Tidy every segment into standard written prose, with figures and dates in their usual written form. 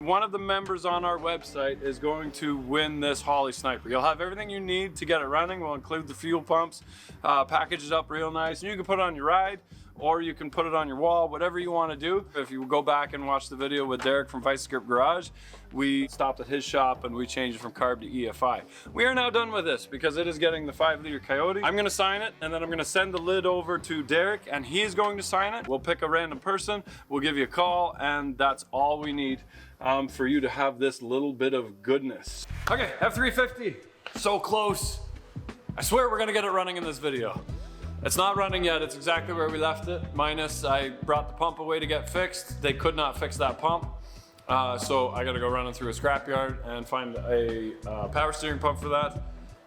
One of the members on our website is going to win this Holley Sniper. You'll have everything you need to get it running. We'll include the fuel pumps, package it up real nice, and you can put it on your ride, or you can put it on your wall, whatever you want to do. If you go back and watch the video with Derek from Vice Grip Garage, we stopped at his shop and we changed it from carb to EFI. We are now done with this because it is getting the 5-liter Coyote. I'm going to sign it, and then I'm going to send the lid over to Derek, and he's going to sign it. We'll pick a random person, we'll give you a call, and that's all we need for you to have this little bit of goodness. Okay, F350, so close. I swear we're going to get it running in this video. It's not running yet, it's exactly where we left it, minus I brought the pump away to get fixed. They could not fix that pump. So I gotta go running through a scrapyard and find a power steering pump for that.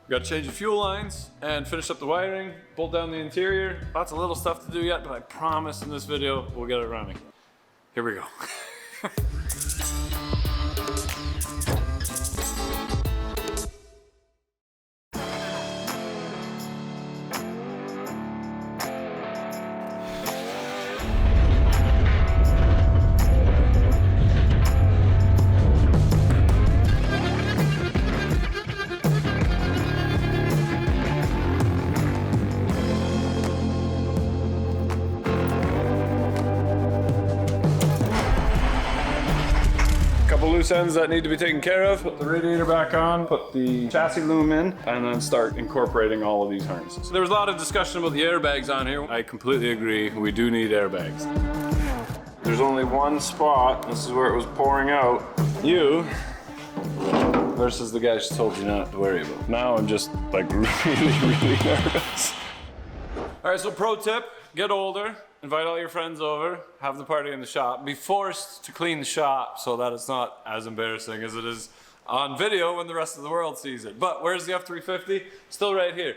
We gotta change the fuel lines and finish up the wiring, bolt down the interior. Lots of little stuff to do yet, but I promise in this video we'll get it running. Here we go. Loose ends that need to be taken care of. Put the radiator back on, put the chassis loom in, and then start incorporating all of these harnesses. So there was a lot of discussion about the airbags on here. I completely agree, we do need airbags. There's only one spot, this is where it was pouring out. You versus the guy she told you not to worry about. Now I'm just like really nervous. All right, so pro tip, get older. Invite all your friends over, have the party in the shop, be forced to clean the shop so that it's not as embarrassing as it is on video when the rest of the world sees it. But where's the F350? Still right here.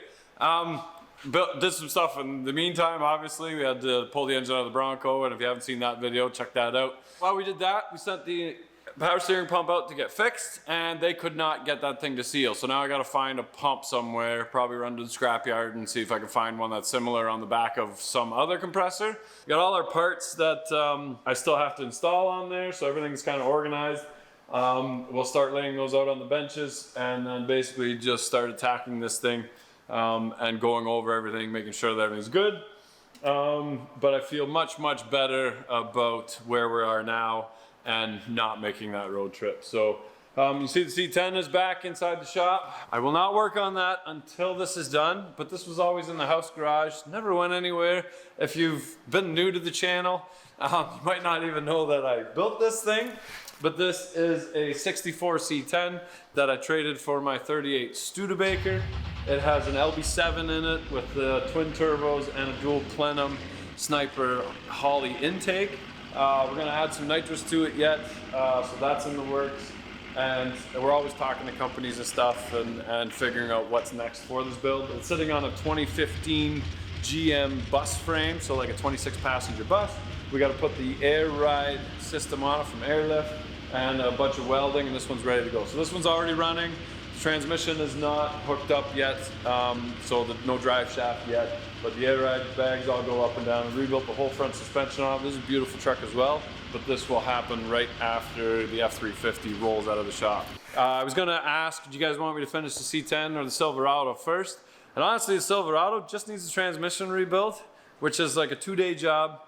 Did some stuff in the meantime, obviously. We had to pull the engine out of the Bronco, and if you haven't seen that video, check that out. While we did that, we sent the power steering pump out to get fixed, and they could not get that thing to seal. So now I gotta find a pump somewhere, probably run to the scrapyard and see if I can find one that's similar on the back of some other compressor. We got all our parts that I still have to install on there, so everything's kind of organized. We'll start laying those out on the benches, and then basically just start attacking this thing and going over everything, making sure that everything's good. But I feel much better about where we are now and not making that road trip. So you see the C10 is back inside the shop. I will not work on that until this is done, but this was always in the house garage, never went anywhere. If you've been new to the channel, you might not even know that I built this thing, but this is a 64 C10 that I traded for my 38 Studebaker. It has an LB7 in it with the twin turbos and a dual plenum Sniper Holley intake. We're gonna add some nitrous to it yet, so that's in the works. And we're always talking to companies and stuff and figuring out what's next for this build. It's sitting on a 2015 GM bus frame, so like a 26 passenger bus. We gotta put the air ride system on it from Airlift and a bunch of welding, and this one's ready to go. So this one's already running. The transmission is not hooked up yet, so no drive shaft yet. But the air ride bags all go up and down, and rebuilt the whole front suspension on it. This is a beautiful truck as well, but this will happen right after the F350 rolls out of the shop. I was gonna ask, do you guys want me to finish the C10 or the Silverado first? And honestly, the Silverado just needs the transmission rebuilt, which is like a 2-day job,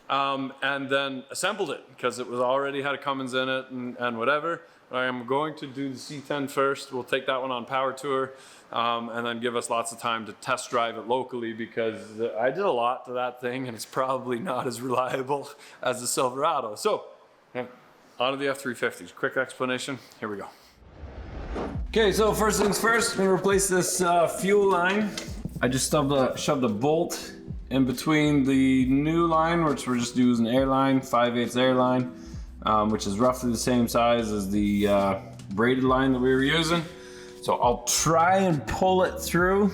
and then assembled it because it was already had a Cummins in it and whatever. I am going to do the C10 first. We'll take that one on power tour, and then give us lots of time to test drive it locally, because I did a lot to that thing and it's probably not as reliable as the Silverado. So, on to the F350s. Quick explanation, here we go. Okay, so first things first, I'm gonna replace this fuel line. I just shoved a bolt in between the new line, which we're just using airline, 5/8 airline. Which is roughly the same size as the braided line that we were using. So I'll try and pull it through,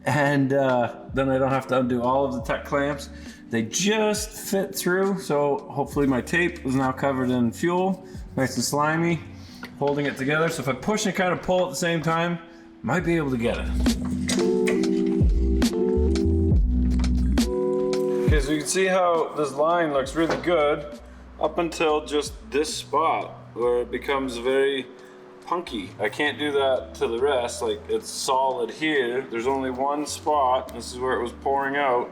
and then I don't have to undo all of the tech clamps. They just fit through, so hopefully my tape is now covered in fuel, nice and slimy, holding it together. So if I push and kind of pull at the same time, might be able to get it. Okay, so you can see how this line looks really good up until just this spot. where it becomes very punky. I can't do that to the rest. Like, it's solid here. There's only one spot, this is where it was pouring out,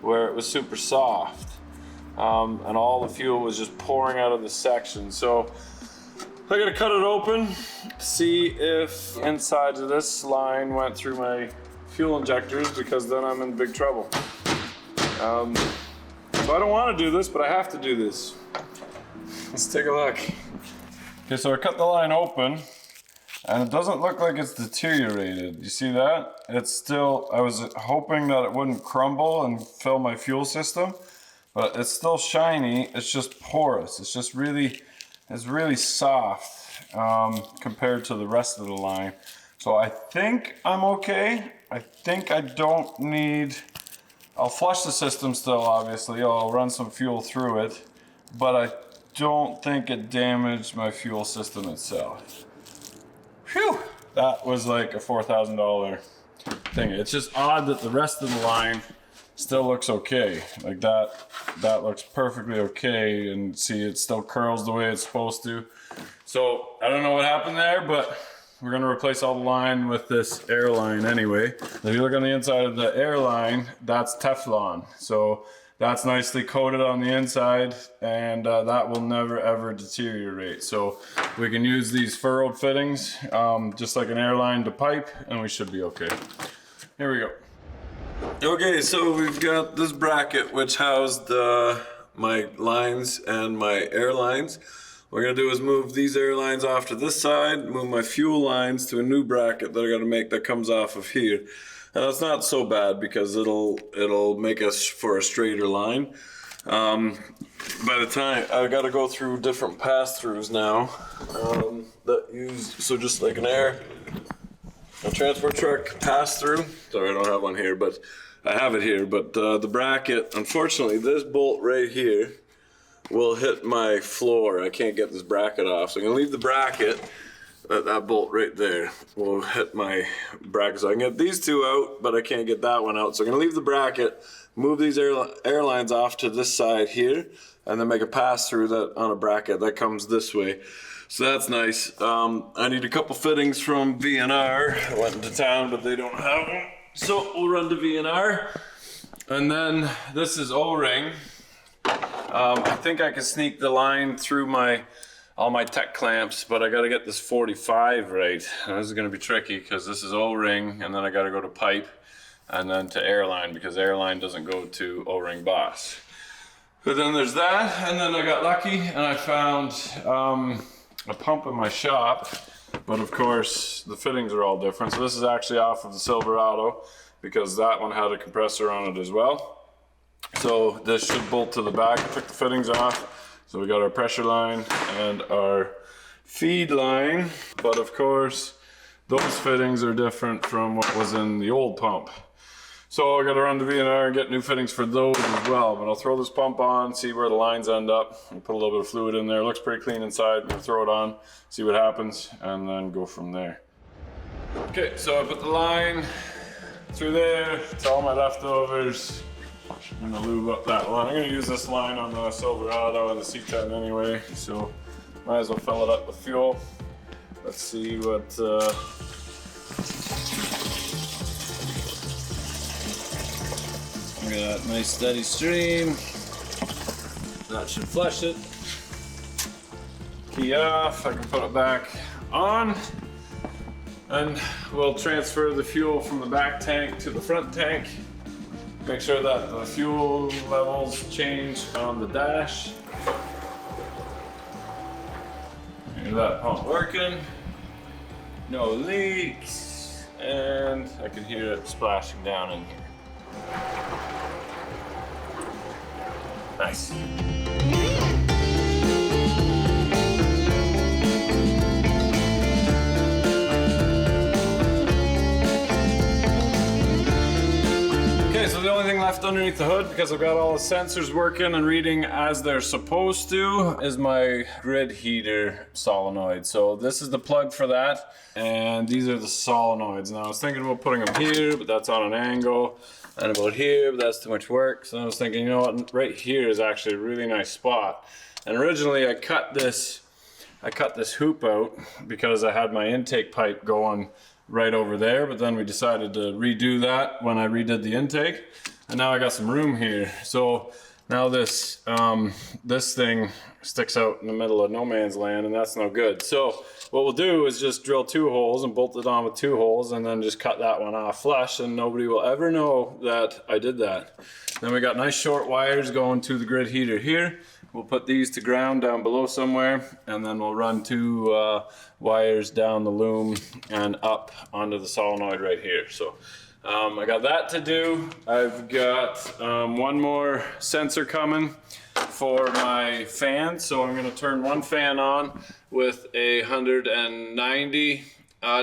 where it was super soft. And all the fuel was just pouring out of the section. So I gotta cut it open, see if inside of this line went through my fuel injectors, because then I'm in big trouble. So I don't want to do this, but I have to do this. Let's take a look. Okay, so I cut the line open, and it doesn't look like it's deteriorated. You see that? It's still, I was hoping that it wouldn't crumble and fill my fuel system, but it's still shiny. It's just porous. It's just really, it's really soft compared to the rest of the line. So I think I'm okay. I think I don't need, I'll flush the system still, obviously. I'll run some fuel through it, but I don't think it damaged my fuel system itself. Phew! That was like a $4,000 thing. It's just odd that the rest of the line still looks okay. Like that looks perfectly okay, and see, it still curls the way it's supposed to. So I don't know what happened there, but we're gonna replace all the line with this air line anyway. If you look on the inside of the air line, that's Teflon. So that's nicely coated on the inside, and that will never ever deteriorate. So we can use these furrowed fittings, just like an airline to pipe, and we should be okay. Here we go. Okay, so we've got this bracket which housed my lines and my air lines. What we're gonna do is move these air lines off to this side, move my fuel lines to a new bracket that I gotta make that comes off of here. And that's not so bad, because it'll make us for a straighter line. By the time, I gotta go through different pass-throughs now that use, so just like a transport truck pass-through. Sorry, I don't have one here, but I have it here. But the bracket, unfortunately, this bolt right here will hit my floor. I can't get this bracket off, so I'm gonna leave the bracket. That bolt right there will hit my bracket. So I can get these two out, but I can't get that one out. So I'm gonna leave the bracket, move these air lines off to this side here, and then make a pass through that on a bracket that comes this way. So that's nice. I need a couple fittings from V&R. I went into town, but they don't have them. So we'll run to V&R. And then this is O-ring. I think I can sneak the line through all my tech clamps, but I gotta get this 45 right. And this is gonna be tricky, because this is O-ring, and then I gotta go to pipe, and then to airline, because airline doesn't go to O-ring boss. But then there's that, and then I got lucky, and I found a pump in my shop, but of course the fittings are all different. So this is actually off of the Silverado, because that one had a compressor on it as well. So this should bolt to the back. I took the fittings off. So we got our pressure line and our feed line, but of course those fittings are different from what was in the old pump. So I gotta run to V&R and get new fittings for those as well. But I'll throw this pump on, see where the lines end up, and put a little bit of fluid in there. It looks pretty clean inside. I'm gonna throw it on, see what happens, and then go from there. Okay, so I put the line through there. It's all my leftovers. I'm gonna lube up that line. I'm gonna use this line on the Silverado and the C10 anyway, so might as well fill it up with fuel. Let's see what we got. Nice steady stream. That should flush it. Key off. I can put it back on, and we'll transfer the fuel from the back tank to the front tank. Make sure that the fuel levels change on the dash. Hear that pump working. No leaks. And I can hear it splashing down in here. Nice. So the only thing left underneath the hood, because I've got all the sensors working and reading as they're supposed to, is my grid heater solenoid. So this is the plug for that, and these are the solenoids. Now I was thinking about putting them here, but that's on an angle, and about here, but that's too much work. So I was thinking, you know what, right here is actually a really nice spot. And originally I cut this I cut this hoop out because I had my intake pipe going right over there, but then we decided to redo that when I redid the intake, and now I got some room here. So now this this thing sticks out in the middle of no man's land, and that's no good. So what we'll do is just drill 2 holes and bolt it on with 2 holes, and then just cut that one off flush, and nobody will ever know that I did that. Then we got nice short wires going to the grid heater here. We'll put these to ground down below somewhere, and then we'll run 2 wires down the loom and up onto the solenoid right here. So I got that to do. I've got 1 more sensor coming for my fan. So I'm gonna turn 1 fan on with a 190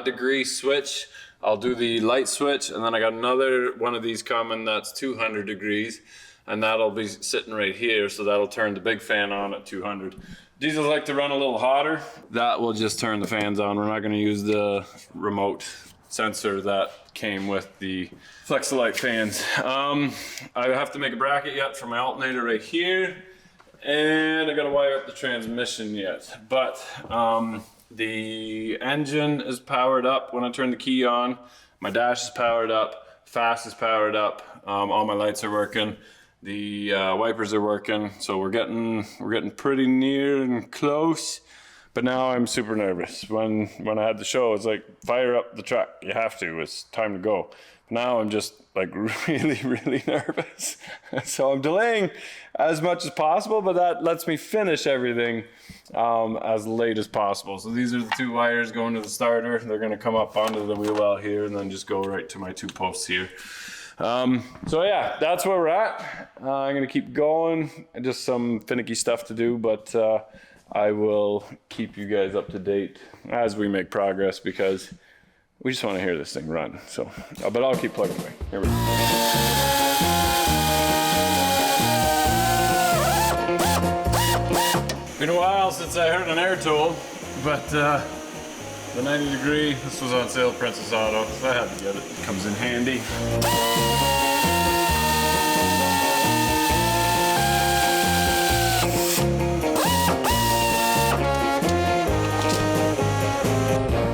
degree switch. I'll do the light switch, and then I got another one of these coming that's 200 degrees. And that'll be sitting right here, so that'll turn the big fan on at 200. Diesels like to run a little hotter. That will just turn the fans on. We're not gonna use the remote sensor that came with the Flexolite fans. I have to make a bracket yet for my alternator right here, and I gotta wire up the transmission yet. But the engine is powered up when I turn the key on. My dash is powered up, fast is powered up, all my lights are working. The wipers are working, so we're getting pretty near and close. But now I'm super nervous. When I had the show, it's like, fire up the truck. You have to. It's time to go. But now I'm just like really nervous. So I'm delaying as much as possible, but that lets me finish everything as late as possible. So these are the 2 wires going to the starter. They're going to come up onto the wheel well here, and then just go right to my 2 posts here. So yeah, that's where we're at. I'm gonna keep going, just some finicky stuff to do, but I will keep you guys up to date as we make progress, because we just want to hear this thing run. So, but I'll keep plugging away. Here we go. Been a while since I heard an air tool, but the 90 degree, this was on sale at Princess Auto, so I had to get it. It comes in handy.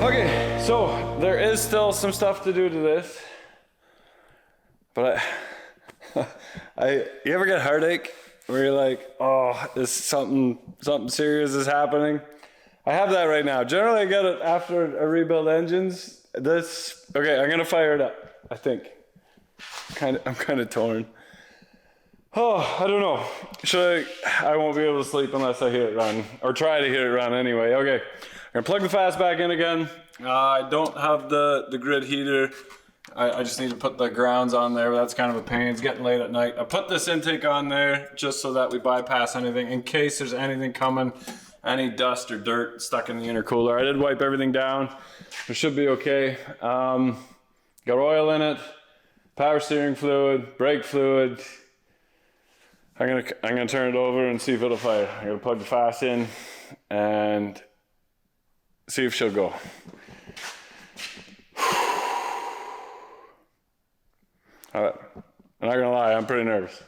Okay, so there is still some stuff to do to this, but you ever get heartache where you're like, oh, is something serious is happening? I have that right now. Generally, I get it after I rebuild engines. Okay, I'm gonna fire it up, I think. I'm kind of torn. Oh, I don't know. I won't be able to sleep unless I hear it run, or try to hear it run anyway. Okay, I'm gonna plug the fast back in again. I don't have the grid heater. I just need to put the grounds on there, but that's kind of a pain. It's getting late at night. I put this intake on there just so that we bypass anything in case there's anything coming. Any dust or dirt stuck in the intercooler. I did wipe everything down. It should be okay. Got oil in it, power steering fluid, brake fluid. I'm gonna turn it over and see if it'll fire. I'm gonna plug the fast in and see if she'll go. All right. I'm not gonna lie, I'm pretty nervous.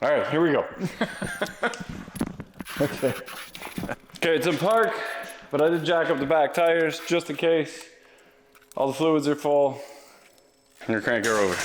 All right, here we go. Okay. Okay, it's in park, but I did jack up the back tires just in case. All the fluids are full. I'm gonna crank her over.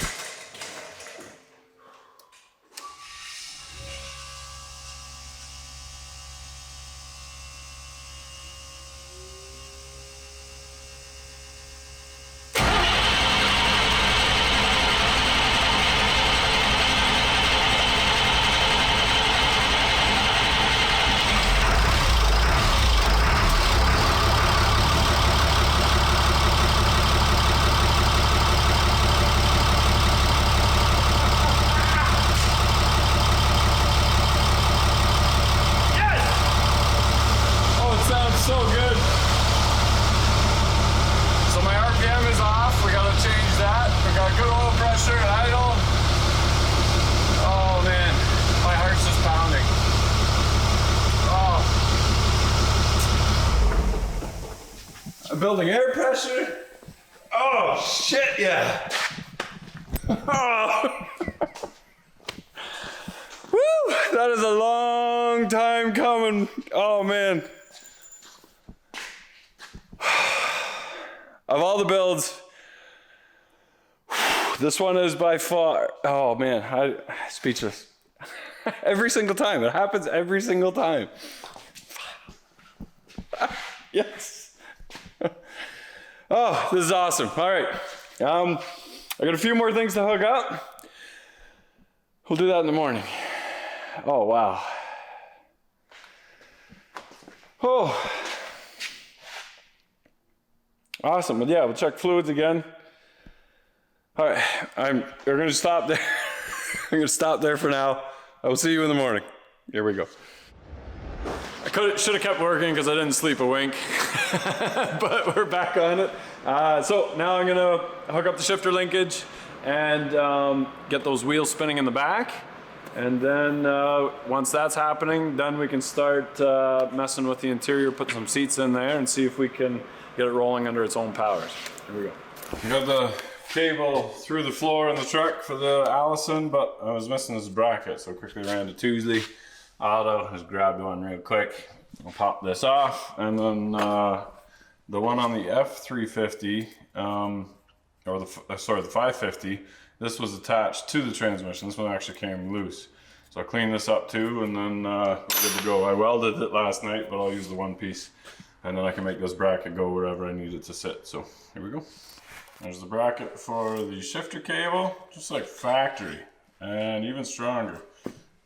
Building air pressure. Oh shit, yeah. Oh. Woo, that is a long time coming. Oh man. Of all the builds, this one is by far, oh man, I'm speechless. Every single time, it happens every single time. Yes. Oh, this is awesome. All right, I got a few more things to hook up. We'll do that in the morning. Oh, wow. Oh. Awesome, but yeah, we'll check fluids again. All right, we're gonna stop there. I'm gonna stop there for now. I will see you in the morning. Here we go. I should have kept working because I didn't sleep a wink, but we're back on it. So now I'm gonna hook up the shifter linkage and get those wheels spinning in the back. And then once that's happening, then we can start messing with the interior, put some seats in there and see if we can get it rolling under its own powers. Here we go. We got the cable through the floor in the truck for the Allison, but I was missing this bracket, so quickly ran to Tuesday Auto, just grabbed one real quick. I'll pop this off, and then the one on the F350, or the 550, this was attached to the transmission. This one actually came loose. So I'll clean this up too, and then we're good to go. I welded it last night, but I'll use the one piece, and then I can make this bracket go wherever I need it to sit. So here we go. There's the bracket for the shifter cable, just like factory, and even stronger.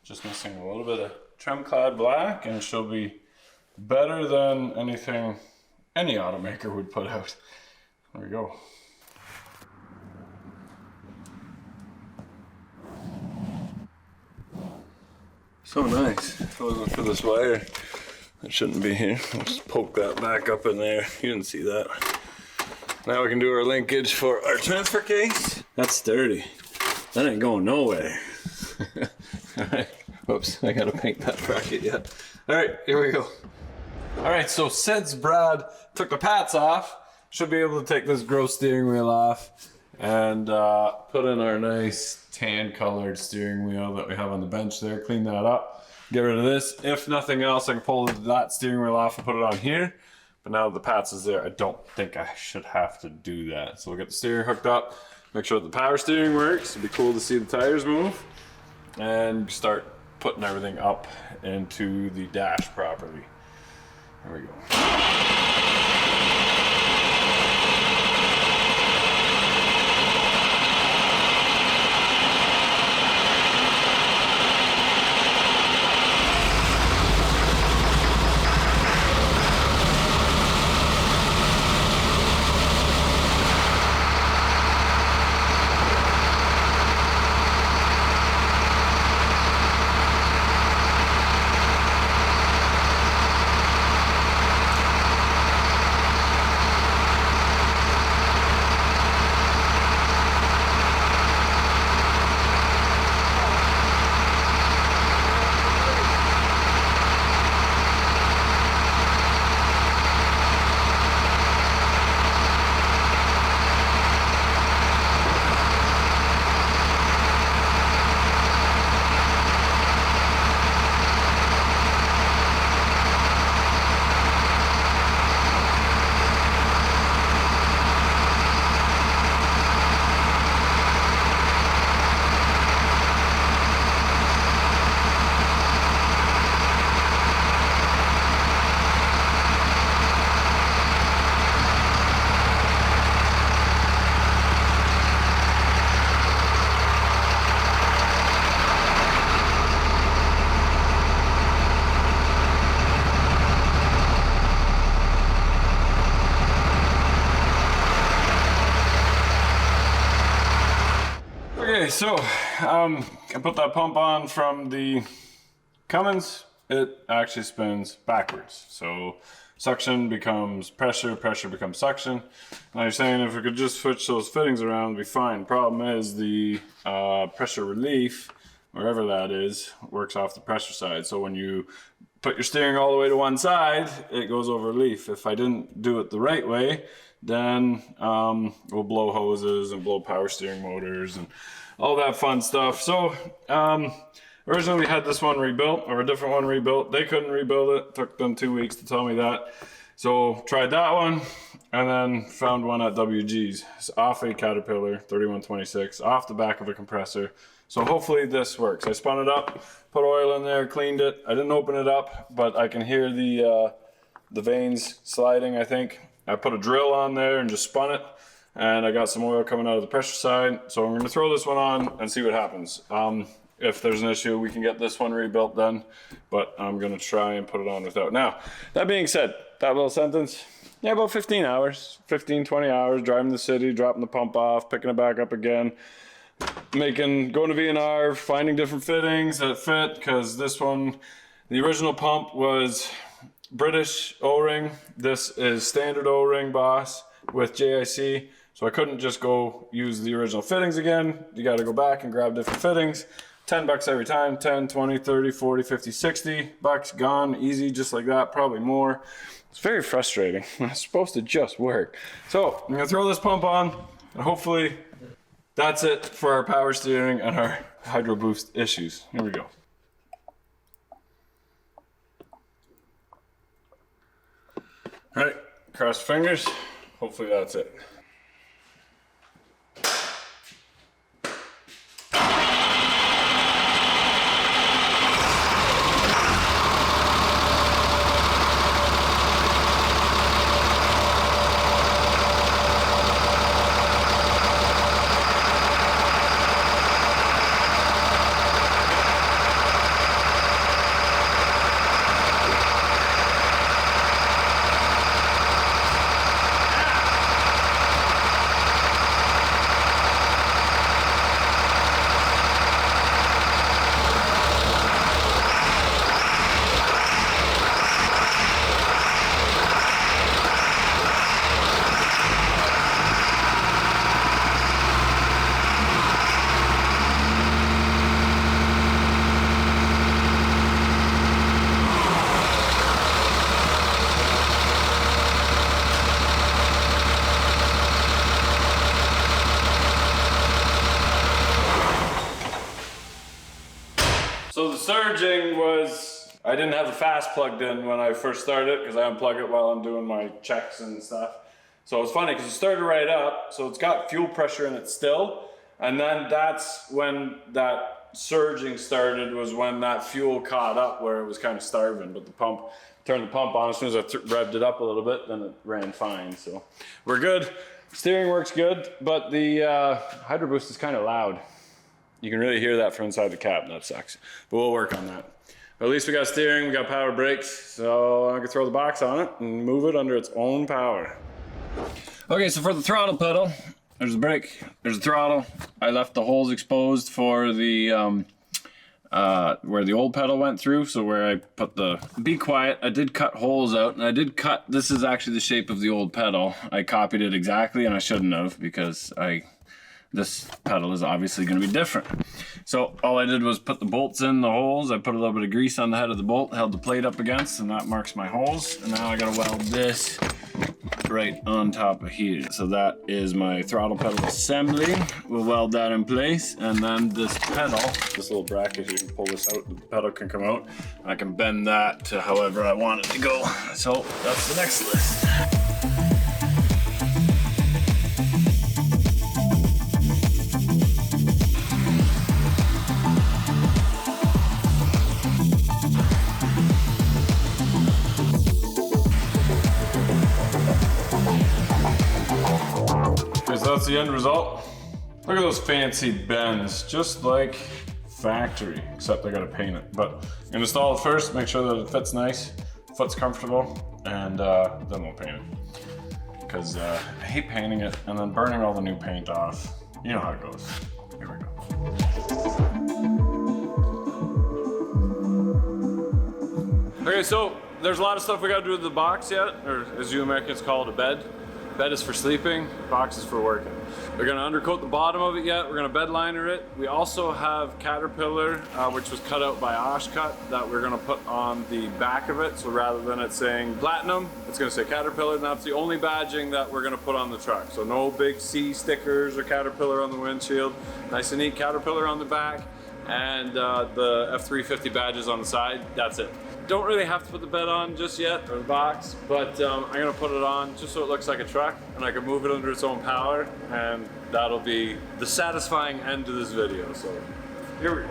Just missing a little bit of trim clad black, and she'll be better than anything any automaker would put out. There we go. So nice. If it wasn't for this wire, it shouldn't be here. I'll just poke that back up in there. You didn't see that. Now we can do our linkage for our transfer case. That's sturdy. That ain't going nowhere. Alright. Whoops, I gotta paint that bracket yet. Alright, here we go. Alright, so since Brad took the pats off, should be able to take this gross steering wheel off and put in our nice tan colored steering wheel that we have on the bench there. Clean that up, get rid of this. If nothing else, I can pull that steering wheel off and put it on here. But now that the pats is there, I don't think I should have to do that. So we'll get the steering hooked up, make sure that the power steering works. It'd be cool to see the tires move, and start putting everything up into the dash properly. There we go. So I put that pump on from the Cummins. It actually spins backwards. So suction becomes pressure, pressure becomes suction. Now you're saying if we could just switch those fittings around, it'd be fine. Problem is the pressure relief, wherever that is, works off the pressure side. So when you put your steering all the way to one side, it goes over relief. If I didn't do it the right way, then we'll blow hoses and blow power steering motors and all that fun stuff. So originally we had this one rebuilt, or a different one rebuilt. They couldn't rebuild it. Took them 2 weeks to tell me that. So tried that one. and then found one at WG's. It's off a Caterpillar 3126, off the back of a compressor. So hopefully this works. I spun it up, put oil in there, cleaned it. I didn't open it up, but I can hear the vanes sliding, I think. I put a drill on there and just spun it, and I got some oil coming out of the pressure side. So I'm gonna throw this one on and see what happens. If there's an issue, we can get this one rebuilt then, but I'm gonna try and put it on without. Now, that being said, that little sentence, yeah, about 15 hours, 15, 20 hours, driving the city, dropping the pump off, picking it back up again, going to V&R, finding different fittings that fit, because this one, the original pump was British O-ring. This is standard O-ring Boss with JIC, so I couldn't just go use the original fittings again. You got to go back and grab different fittings. $10 every time, 10, 20, 30, 40, 50, 60 bucks gone, easy, just like that, probably more. It's very frustrating. It's supposed to just work. So I'm gonna throw this pump on, and hopefully that's it for our power steering and our hydro boost issues. Here we go. All right, cross fingers. Hopefully that's it. So the surging was, I didn't have the fast plugged in when I first started because I unplug it while I'm doing my checks and stuff. So it's funny because it started right up, so it's got fuel pressure in it still, and then that's when that surging started, was when that fuel caught up where it was kind of starving, but the pump, turned the pump on, as soon as I revved it up a little bit, then it ran fine, so we're good. Steering works good, but the hydro boost is kind of loud. You can really hear that from inside the cab, that sucks. But we'll work on that. But at least we got steering, we got power brakes, so I can throw the box on it and move it under its own power. Okay, so for the throttle pedal, there's a brake, there's a throttle. I left the holes exposed for the, where the old pedal went through, so where I put the, be quiet, I did cut holes out, and I did cut, this is actually the shape of the old pedal. I copied it exactly, and I shouldn't have, because this pedal is obviously going to be different. So all I did was put the bolts in the holes. I put a little bit of grease on the head of the bolt, held the plate up against, and that marks my holes. And now I got to weld this right on top of here. So that is my throttle pedal assembly. We'll weld that in place, and then this pedal, this little bracket, you can pull this out, the pedal can come out. I can bend that to however I want it to go. So that's the next list. That's the end result. Look at those fancy bends, just like factory, except I gotta paint it. But I'm gonna install it first, make sure that it fits nice, foot's comfortable, and then we'll paint it. Because I hate painting it and then burning all the new paint off. You know how it goes. Here we go. Okay, so there's a lot of stuff we gotta do with the box yet, or as you Americans call it, a bed. Bed is for sleeping, box is for working. We're gonna undercoat the bottom of it yet, we're gonna bed liner it. We also have Caterpillar, which was cut out by Oshcut, that we're gonna put on the back of it. So rather than it saying Platinum, it's gonna say Caterpillar, and that's the only badging that we're gonna put on the truck. So no big C stickers or Caterpillar on the windshield. Nice and neat Caterpillar on the back, and the F350 badges on the side, that's it. don't really have to put the bed on just yet, or the box, but I'm gonna put it on just so it looks like a truck and I can move it under its own power, and that'll be the satisfying end to this video. So here we go.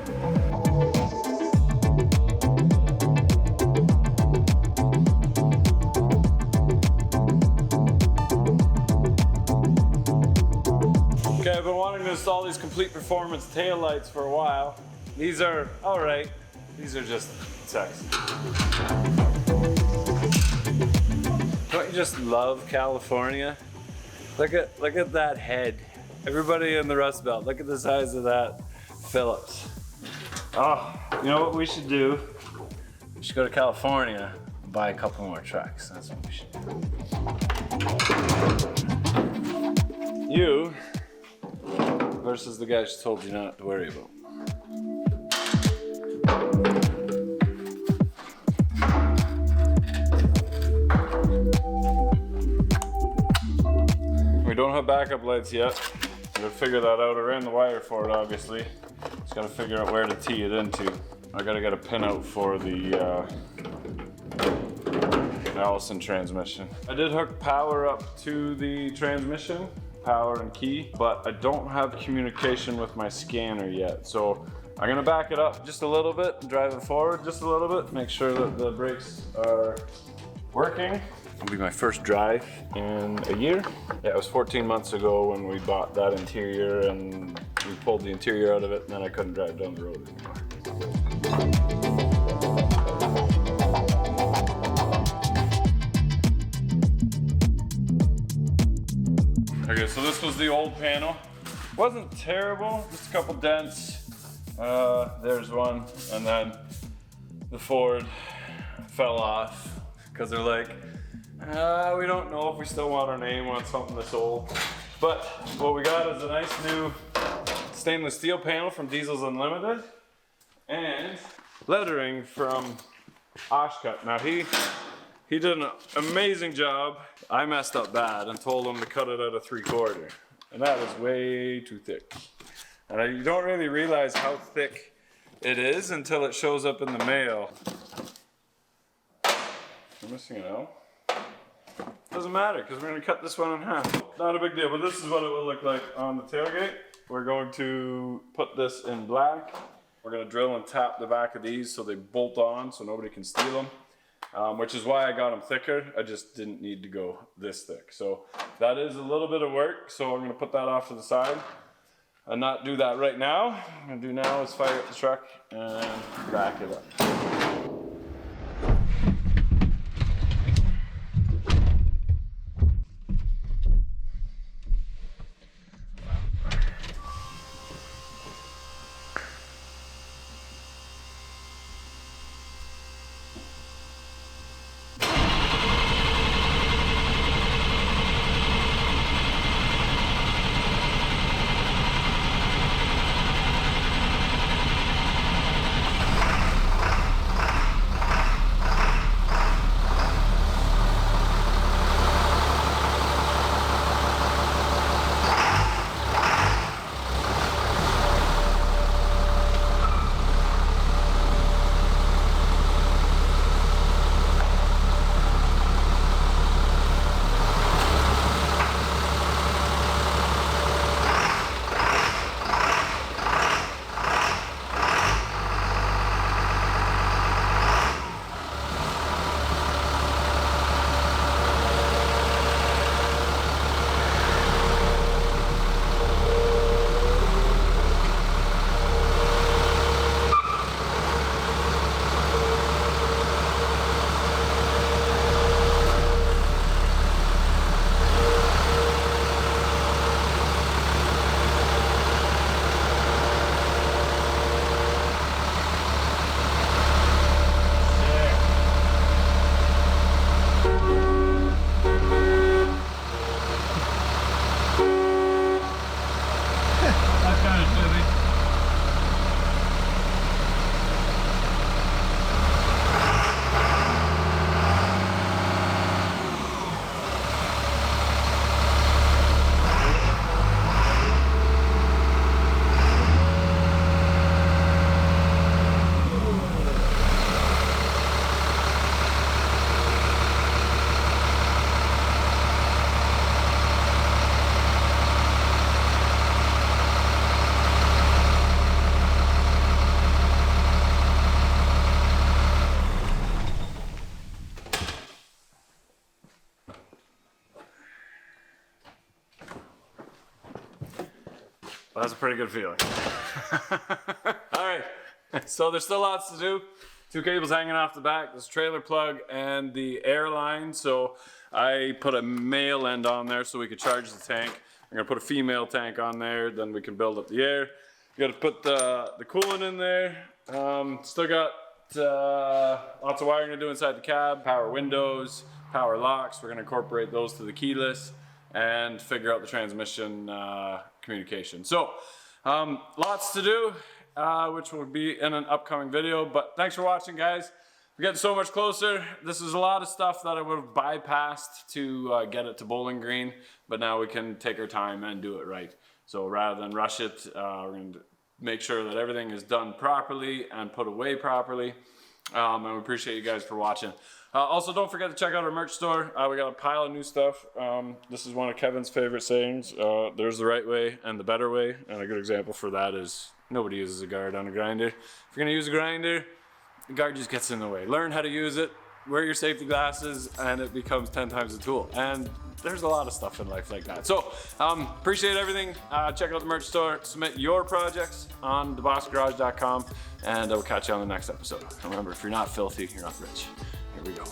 Okay, I've been wanting to install these complete performance taillights for a while. These are all right. These are just sexy. Don't you just love California? Look at that head. Everybody in the Rust Belt, look at the size of that Phillips. Oh, you know what we should do? We should go to California and buy a couple more trucks. That's what we should do. You versus the guy she told you not to worry about. We don't have backup lights yet. I'm gonna figure that out. I ran the wire for it, obviously. Just gotta figure out where to tee it into. I gotta get a pin out for the Allison transmission. I did hook power up to the transmission, power and key, but I don't have communication with my scanner yet. So I'm gonna back it up just a little bit and drive it forward just a little bit, make sure that the brakes are working. It'll be my first drive in a year. Yeah, it was 14 months ago when we bought that interior and we pulled the interior out of it, and then I couldn't drive down the road anymore. Okay, so this was the old panel. Wasn't terrible, just a couple dents. There's one, and then the Ford fell off because they're like, we don't know if we still want our name on something this old. But what we got is a nice new stainless steel panel from Diesels Unlimited and lettering from Oshkosh. Now he did an amazing job. I messed up bad and told him to cut it at a 3/4. And that is way too thick. And you don't really realize how thick it is until it shows up in the mail. I'm missing an L. Doesn't matter, because we're gonna cut this one in half. Not a big deal, but this is what it will look like on the tailgate. We're going to put this in black. We're gonna drill and tap the back of these so they bolt on so nobody can steal them. Which is why I got them thicker. I just didn't need to go this thick. So that is a little bit of work, so I'm gonna put that off to the side and not do that right now. What I'm gonna do now is fire up the truck and back it up. That's a pretty good feeling. All right, so there's still lots to do. 2 cables hanging off the back, this trailer plug and the air line. So I put a male end on there so we could charge the tank. I'm gonna put a female tank on there, then we can build up the air. You gotta put the coolant in there. Still got lots of wiring to do inside the cab, power windows, power locks. We're gonna incorporate those to the keyless and figure out the transmission communication. So lots to do, which will be in an upcoming video, but thanks for watching, guys. We're getting so much closer. This is a lot of stuff that I would have bypassed to get it to Bowling Green, but now we can take our time and do it right. So rather than rush it, we're going to make sure that everything is done properly and put away properly. And we appreciate you guys for watching. Also, don't forget to check out our merch store. We got a pile of new stuff. This is one of Kevin's favorite sayings. There's the right way and the better way. And a good example for that is nobody uses a guard on a grinder. If you're gonna use a grinder, the guard just gets in the way. Learn how to use it, wear your safety glasses, and it becomes 10 times a tool. And there's a lot of stuff in life like that. So, appreciate everything. Check out the merch store. Submit your projects on DEBOSSgarage.com, and I will catch you on the next episode. Remember, if you're not filthy, you're not rich. Here we go.